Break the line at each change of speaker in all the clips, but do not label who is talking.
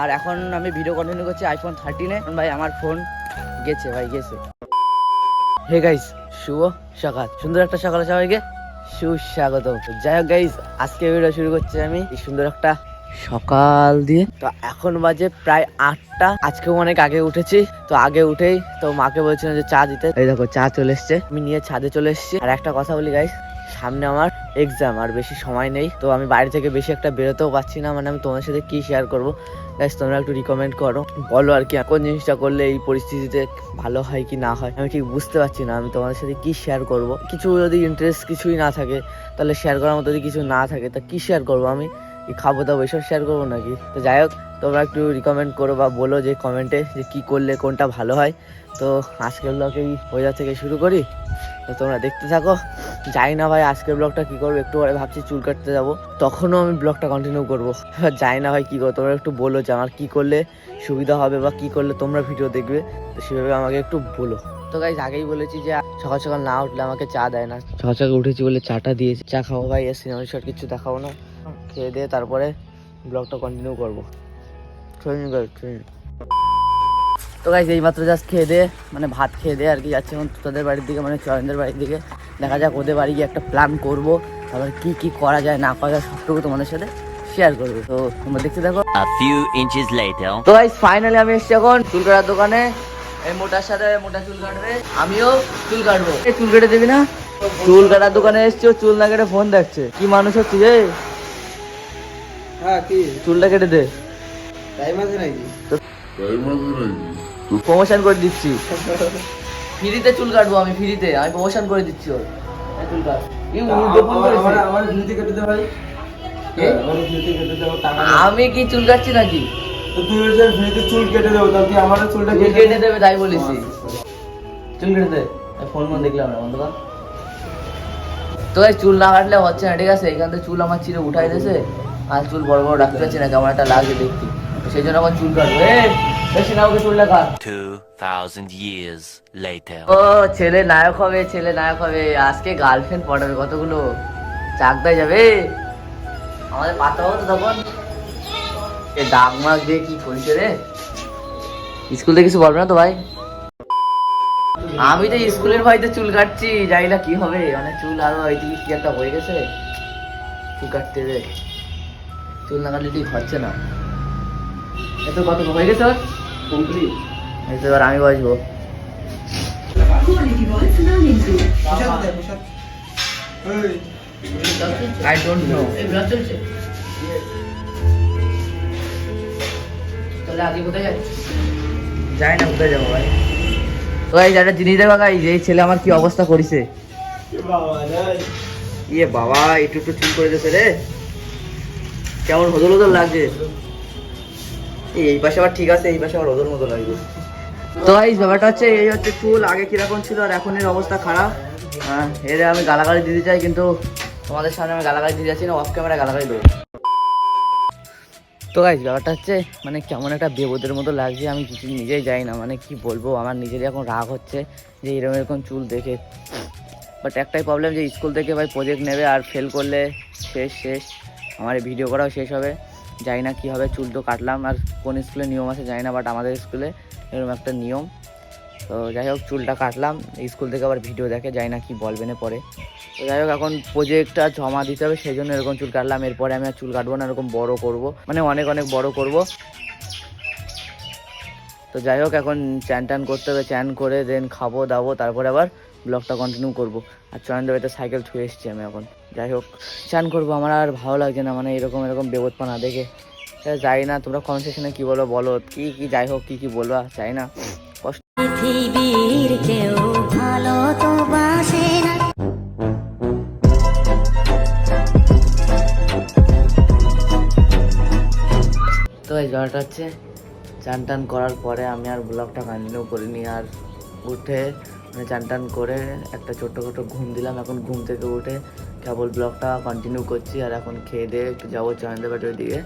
আর এখন আমি video continue করছি আইফোন 13-এ। ভাই আমার ফোন গেছে ভাই, গেছে। হে গাইস, শুভ সকাল, সুন্দর একটা সকালে সবাইকে সুস্বাগত। যাই হোক গাইস, আজকে ভিডিও শুরু করছি আমি এই সুন্দর একটা সকাল দিয়ে। তো এখন বাজে প্রায় 8টা। আজকেও অনেক আগে উঠেছি। তো আগে উঠেই তো মাকে বলছিলাম যে চা দিতে। এই দেখো চা চলে এসছে, আমি নিয়ে ছাদে চলে এসেছি। আর একটা কথা বলি গাইস, সামনে আমার এক্সাম, আর বেশি সময় নেই। তো আমি বাড়ি থেকে বেশি একটা বেরোতেও পারছি না। মানে আমি তোমার সাথে কি শেয়ার করবো গাইস, তোমরা একটু রিকমেন্ড করো, বলো আর কি কোন জিনিসটা করলে এই পরিস্থিতিতে ভালো হয় কি না হয়। আমি ঠিক বুঝতে পারছি না আমি তোমাদের সাথে কি শেয়ার করব। কিছু যদি ইন্টারেস্ট কিছুই না থাকে, তাহলে শেয়ার করার মতো যদি কিছু না থাকে তা কি শেয়ার করবো আমি? খাবো দাবো এসব শেয়ার করবো নাকি? তো যাই হোক, তোমরা একটু রিকমেন্ড করো বা বলো যে কমেন্টে যে কি করলে কোনটা ভালো হয়। তো আজকের ব্লগেই ওয়েদার থেকে শুরু করি, তো তোমরা দেখতে থাকো। জানি না ভাই আজকের ব্লগটা কি করবো, একটু পরে ভাবছি চুল কাটতে যাবো, তখনও আমি ব্লগটা কন্টিনিউ করবো। জানি না ভাই কি করবো, তোমরা একটু বলো যে আমার কি করলে সুবিধা হবে বা কি করলে তোমরা ভিডিও দেখবে, তো সেভাবে আমাকে একটু বলো। তো গাইস, আগেই বলেছি যে সকাল সকাল না উঠলে আমাকে চা দেয় না। সকাল সকাল উঠেছি বলে চাটা দিয়েছি, চা খাবো ভাই, এর সিনেমা শট কিছু দেখাবো না, খেয়ে দিয়ে তারপরে ব্লগটা কন্টিনিউ করবো। তো গাইস, এই মাত্র জাস্ট খেয়ে দিয়ে, মানে ভাত খেয়ে দিয়ে আর কি যাচ্ছি এখন তোদের বাড়ির দিকে, মানে চয়নদের বাড়ির দিকে। দেখা যাক ওদের বাড়ি গিয়ে একটা প্ল্যান করবো, তারপরে কি কি করা যায় না করা যায় সবটুকু তোমাদের সাথে শেয়ার করবো। তো তোমরা দেখতে থাকো। তো গাইস, ফাইনালি আমি এসেছি এখন চুল কাটার দোকানে। এই মোটার সাথে মোটা চুল কাটবে, আমিও চুল কাটবো। এই চুল কেটে দিবি না? চুল কাটার দোকানে এসছি, ও চুল না কেটে ফোন দেখছে। কি মানুষ হচ্ছে রে?
হ্যাঁ, কি
চুলটা কেটে দে।
টাইম আছে নাকি?
প্রমোশন করে দিচ্ছি, ফ্রিতে চুল কাটবো আমি, ফ্রিতে আমি প্রমোশন করে দিচ্ছি ওর। চুল কাট।
আমার ঝুঁটি কেটে দে ভাই। আমার ঝুঁটি কেটে দে, আমার টাকা নেই।
আমি কি চুল কাটছি নাকি?
তো তুই যে ঝুঁটি চুল কেটে দেবো, তাহলে তুই আমার চুলটা
চুল কেটে দেবে তাই বলেছি। চুল কেটে দে। ফোন মন দেখলাম না, বন্ধ কর। তো এই চুল না কাটলে হচ্ছে না, ঠিক আছে? এখান থেকে চুল আমার চিরে উঠাই দিয়েছে, আর চুল বড় বড় রাখতে পারছি না, কেমন একটা লাগে দেখতে। সেই জন্য আমার চুল কাটবো। বেশি না, ওকে চুলটা কাট।
2000 years later.
ও ছেলে নায়ক হবে, ছেলে নায়ক হবে। আজকে গার্লফ্রেন্ড পটাবে কতগুলো, চাকদায় যাবে। আমাদের পাতা হতো তখন। এ দাগ মাগ দিয়ে কি করেছে রে? স্কুল থেকে কিছু বলবে না তো ভাই? আমি তো স্কুলের ভয়তে চুল কাটছি, জানি না কি হবে। মানে চুল আরো এইদিকে কি একটা হয়ে গেছে, চুল কাটতে রে। চুল না কাটলে ঠিক হচ্ছে না। এত কত হয়ে গেছে ওর কমপ্লিট। এই তো এবার আমি বসবো। I don't know. তাহলে আগে কোথায় যাচ্ছি? যাই না, কোথায় যাবো ভাই? তো এই একটা জিনিস দেখো গাইস, এই ছেলে আমার কি অবস্থা করেছে। ইয়ে বাবা, একটু একটু চুল করে দিয়েছে রে, কেমন হদল হদল লাগছে। এই পাশে আবার ঠিক আছে, এই পাশে আবার হদল মতো লাগছে। তো গাইস, ব্যাপারটা হচ্ছে এই হচ্ছে চুল আগে কিরকম ছিল আর এখন এর অবস্থা খারাপ। হ্যাঁ, এর আমি গালাগালি দিতে চাই, কিন্তু তোমাদের সামনে আমি গালাগালি দিতে যাচ্ছি না, অফ ক্যামেরা গালাগালি দেবো। তো গাইস, ব্যাপারটা হচ্ছে মানে কেমন একটা বেবোদের মতো লাগছে, আমি কিছু নিজেই যাই না, মানে কি বলবো। আমার নিজেরই এখন রাগ হচ্ছে যে এরকম এরকম চুল দেখে। বাট একটাই প্রবলেম যে স্কুল থেকে ভাই প্রজেক্ট নেবে, আর ফেল করলে শেষ শেষ, আমার এই ভিডিও করাও শেষ হবে। জানি না কী হবে। চুল তো কাটলাম, আর কোন স্কুলে নিয়ম আছে জানি না, বাট আমাদের স্কুলে এরকম একটা নিয়ম। তো যাই হোক, চুলটা কাটলাম, স্কুল থেকে আবার ভিডিও দেখে, জানি না কি বলবে না পরে। তো যাই হোক, এখন প্রজেক্টটা জমা দিতে হবে, সেই জন্য এরকম চুল কাটলাম। এরপরে আমি আর চুল কাটবো না, এরকম বড় করব, মানে অনেক অনেক বড় করব। তো যাই হোক, এখন চ্যান ট্যান করতে হবে, চ্যান করে দেন খাবো দাবো, তারপরে আবার ব্লগটা কন্টিনিউ করবো। আর চয়নদের বাড়িতে সাইকেল ছুঁয়ে এসেছি আমি এখন। যাই হোক, চ্যান করবো, আমার আর ভালো লাগছে না, মানে এরকম এরকম বেবোধপনা দেখে। যাই না, তোমরা কমেন্ট সেকশনে কী বলো বলো, কি কি যাই হোক কী কী বলবা, চাই না কষ্ট।
পৃথিবীর কেউ ভালো তো বাসে না।
তো এই জ্বরটা হচ্ছে চান টান করার পরে আমি আর ব্লগটা কন্টিনিউ করিনি। আর উঠে মানে চান টান করে একটা ছোট্ট ঘুম দিলাম। এখন ঘুম থেকে উঠে কেবল ব্লগটা কন্টিনিউ করছি। আর এখন খেয়ে দিয়ে একটু যাবো চয়নদের বাড়ির দিকে,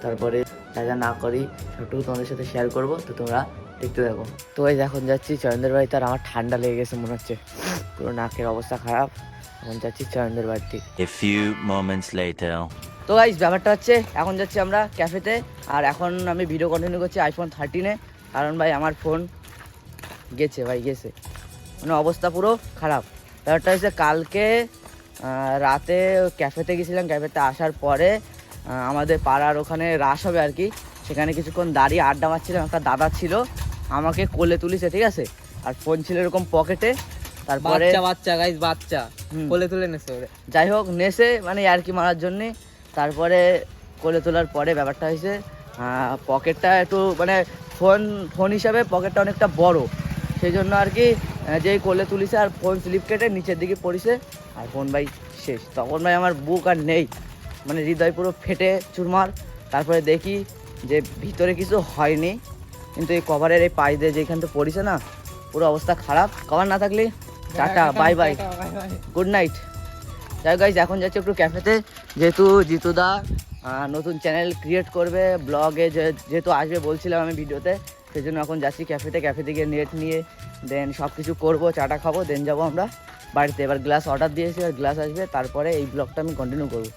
তারপরে যা যা না করি সবটুকু তোমাদের সাথে শেয়ার করবো। তো তোমরা দেখতে থাকো। তো এই এখন যাচ্ছি চয়নদের বাড়িতে, আর আমার ঠান্ডা লেগে গেছে মনে হচ্ছে, পুরো নাকের অবস্থা খারাপ। এখন যাচ্ছি চয়নদের বাড়িতে।
A few moments later.
তো গাইস ব্যাপারটা হচ্ছে এখন যাচ্ছি আমরা ক্যাফেতে, আর এখন আমি ভিডিও কন্টিনিউ করছি আইফোন 13-এ, কারণ ভাই আমার ফোন গেছে, মানে অবস্থা পুরো খারাপ। ব্যাপারটা হচ্ছে কালকে রাতে ক্যাফেতে গেছিলাম, ক্যাফেতে আসার পরে আমাদের পাড়ার ওখানে রাস হবে আর কি, সেখানে কিছুক্ষণ দাঁড়িয়ে আড্ডা মারছিলাম। একটা দাদা ছিল, আমাকে কোলে তুলিছে, ঠিক আছে, আর ফোন ছিল এরকম পকেটে। তারপরে
বাচ্চা কোলে তুলে নেছে ওরে।
যাই হোক নেছে মানে আর কি মারার জন্যে। তারপরে কোলে তোলার পরে ব্যাপারটা হয়েছে পকেটটা একটু মানে ফোন হিসাবে পকেটটা অনেকটা বড়, সেই জন্য আর কি যেই কোলে তুলিছে আর ফোন স্লিপ কেটে নিচের দিকে পড়িছে, আর ফোন ভাই শেষ। তখন ভাই আমার বুক আর নেই, মানে হৃদয় পুরো ফেটে চুরমার। তারপরে দেখি যে ভিতরে কিছু হয়নি, কিন্তু এই কভারের এই পাশ দিয়ে যেখান থেকে পড়িছে না, পুরো অবস্থা খারাপ। কভার না থাকলে tata bye bye good night. যাই গাইজ এখন যাচ্ছি একটু ক্যাফেতে, যেহেতু জিতুদা নতুন চ্যানেল ক্রিয়েট করবে, ব্লগে যেহেতু আসবে বলছিলাম আমি ভিডিওতে, সেই জন্য এখন যাচ্ছি ক্যাফেতে গিয়ে নেট নিয়ে দেন সব কিছু করবো, চাটা খাবো, দেন যাবো আমরা বাড়িতে। এবার গ্লাস অর্ডার দিয়েছি, আর গ্লাস আসবে, তারপরে এই ব্লগটা আমি কন্টিনিউ করবো।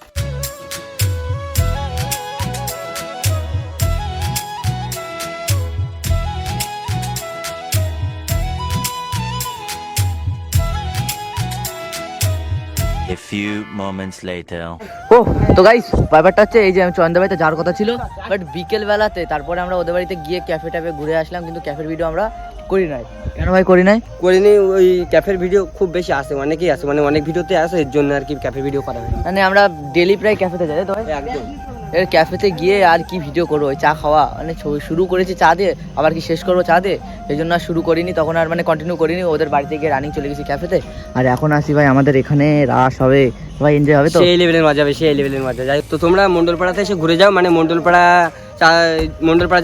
A few moments later.
ও তো গাইস ব্যাপারটা হচ্ছে এই যে আমি চয়নদা বাড়িতে যাওয়ার কথা ছিল, বাট বিকেল বেলাতে তারপরে আমরা ওদের বাড়িতে গিয়ে ক্যাফে ট্যাফে ঘুরে আসলাম, কিন্তু ক্যাফের ভিডিও আমরা করি নাই। কেন ভাই করি নাই?
করিনি, ওই ক্যাফের ভিডিও খুব বেশি আসে, অনেকেই আসে, মানে অনেক ভিডিওতে আসে, এর জন্য আর কি ক্যাফের ভিডিও করা হয়।
মানে আমরা ডেলি প্রায় ক্যাফেতে যাই তো ভাই,
একদম।
এর ক্যাফেতে গিয়ে আর কি ভিডিও করবো, ওই চা খাওয়া, মানে শুরু করেছি চা দিয়ে, আবার কি শেষ করবো চা দিয়ে, সেই জন্য আর শুরু করিনি, তখন আর মানে কন্টিনিউ করিনি। ওদের বাড়িতে গিয়ে রানিং চলে গেছি ক্যাফেতে, আর এখন আসি ভাই আমাদের এখানে রাস হবে, ভাই এনজয় হবে তো,
সেই লেভেলের মজা হবে, সেই লেভেলের মজা। যাই হোক, তো তোমরা মন্ডলপাড়াতে এসে ঘুরে যাও, মানে মন্ডলপাড়া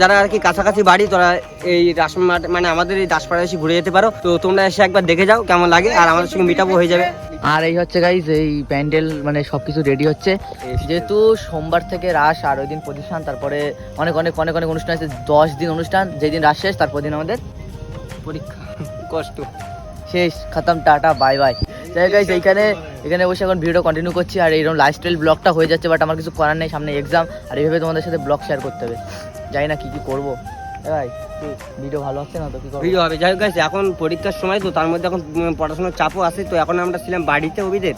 যারা আর কি কাছাকাছি বাড়ি, তোরা এই রাসমাট মানে আমাদের এই দাসপাড়া এসে ঘুরে যেতে পারো। তো তোমরা এসে একবার দেখে যাও কেমন লাগে, আর আমাদের সঙ্গে মিটআপও হয়ে যাবে।
আর এই হচ্ছে গাইজ এই প্যান্ডেল, মানে সবকিছু রেডি হচ্ছে, যেহেতু সোমবার থেকে রাস, আর ওই দিন প্রতিষ্ঠান, তারপরে অনেক অনেক অনেক অনেক অনুষ্ঠান আছে, 10 দিন অনুষ্ঠান, যেদিন রাস শেষ তারপর দিন আমাদের
পরীক্ষা, কষ্ট
শেষ, খতম, টাটা বাই বাই। যাই গাইজ এখানে বসে এখন ভিডিও কন্টিনিউ করছি, আর এইরকম লাইফস্টাইল ব্লগটা হয়ে যাচ্ছে, বাট আমার কিছু করার নেই, সামনে এক্সাম, আর এইভাবে তোমাদের সাথে ব্লগ শেয়ার করতে হবে, জানি না কি করবো। ভাই ভিডিও ভালো হচ্ছে না তো কি করবো,
ভিডিও হবে। যাই হোক গাইস, এখন পরীক্ষার সময়, তো তার মধ্যে এখন পড়াশোনার চাপও আছে, তো এখন আমরা ছিলাম বাড়িতে অভিদের।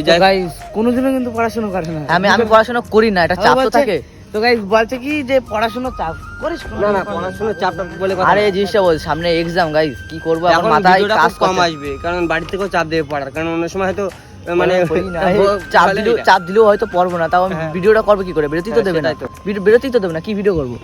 যাই গাইজ কোনোদিনও কিন্তু পড়াশোনা করে না, আমি পড়াশোনা করি না, এটা চাপ তো থাকে। তো গাইজ বলছে কি যে পড়াশোনা চাপ করিস
না, পড়াশোনার চাপ বলে কথা।
আরে এই জিনিসটা বল, সামনে এক্সাম গাইজ, কি করবো এখন,
এখন
মাথায় কাজ
কম আসবে, কারণ বাড়ি থেকেও চাপ দেবে পড়ার, কারণ অন্য সময় হয়তো মানে
চাপ দিলেও হয়তো পড়বো না, তাও ভিডিওটা করবো কি করে, বিরতি তো দেবে না, বিরতি তো দেবে না, কি ভিডিও করবো।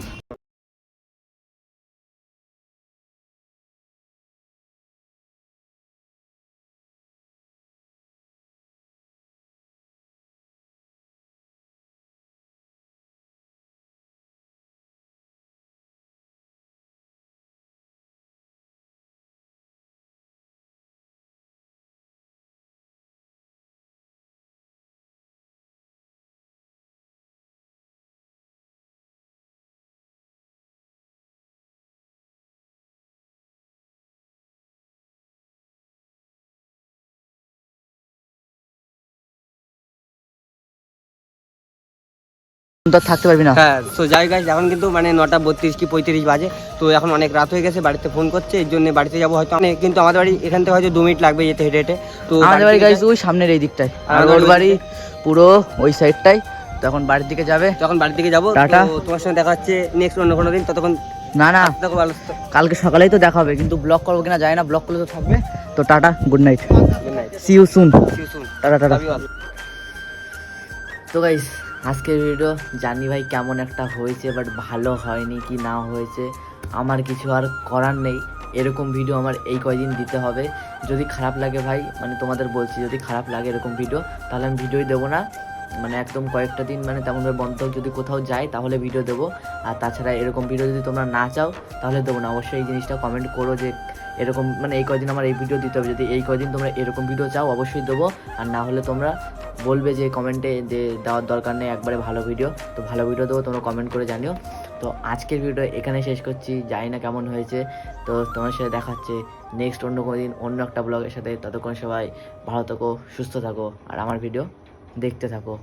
তো থাকতে পারবি না।
হ্যাঁ, তো যাই গাইস, এখন কিন্তু মানে 9:32 কি 35 বাজে, তো এখন অনেক রাত হয়ে গেছে, বাড়িতে ফোন করছে, এর জন্য বাড়িতে যাবো হয়তো, কিন্তু আমাদের বাড়ি এখান থেকে হয়তো 2 মিনিট লাগবে যেতে, হেঁটে হেঁটে। তো
আমাদের বাড়ি গাইস ওই সামনের এই দিকটায়, আর ওর বাড়ি পুরো ওই সাইডটাই, তখন বাড়ির দিকে যাবে,
যখন বাড়ির দিকে যাবো
টাটা।
তো তোমার সঙ্গে দেখা হচ্ছে নেক্সট অন্য কোনো দিন, ততক্ষণ
না
দেখো ভালো থাকো।
কালকে সকালেই তো দেখা হবে, কিন্তু ব্লগ করবো কিনা জানি না, ব্লগ করলে তো থাকবে। তো tata, good night,
good night,
see you soon,
see you soon,
tata tata.
Love you all.
তো গাইস আজকের ভিডিও জানি ভাই কেমন একটা হয়েছে, বাট ভালো হয়নি কি না হয়েছে আমার কিছু আর করার নেই, এরকম ভিডিও আমার এই কয়দিন দিতে হবে। যদি খারাপ লাগে ভাই, মানে তোমাদের বলছি, যদি খারাপ লাগে এরকম ভিডিও, তাহলে আমি ভিডিওই দেবো না, মানে একদম কয়েকটা দিন মানে তেমনভাবে বন্ধ, যদি কোথাও যাই তাহলে ভিডিও দেবো, আর তাছাড়া এরকম ভিডিও যদি তোমরা না চাও তাহলে দেবো না। অবশ্যই এই জিনিসটা কমেন্ট করো যে এরকম মানে এই কয়দিন আমার এই ভিডিও দিতে হবে, যদি এই কয়দিন তোমরা এরকম ভিডিও চাও অবশ্যই দেবো, আর না হলে তোমরা বলবে যে কমেন্টে যে দেওয়ার দরকার নেই, একবারে ভালো ভিডিও, তো ভালো ভিডিও দেবো, তোমরা কমেন্ট করে জানিও। তো আজকের ভিডিও এখানে শেষ করছি, জানি না কেমন হয়েছে, তো তোমার সাথে দেখা হচ্ছে নেক্সট অন্য কোনো দিন অন্য একটা ব্লগের সাথে। ততক্ষণ সবাই ভালো থাকো, সুস্থ থাকো, আর আমার ভিডিও দেখতে থাকো।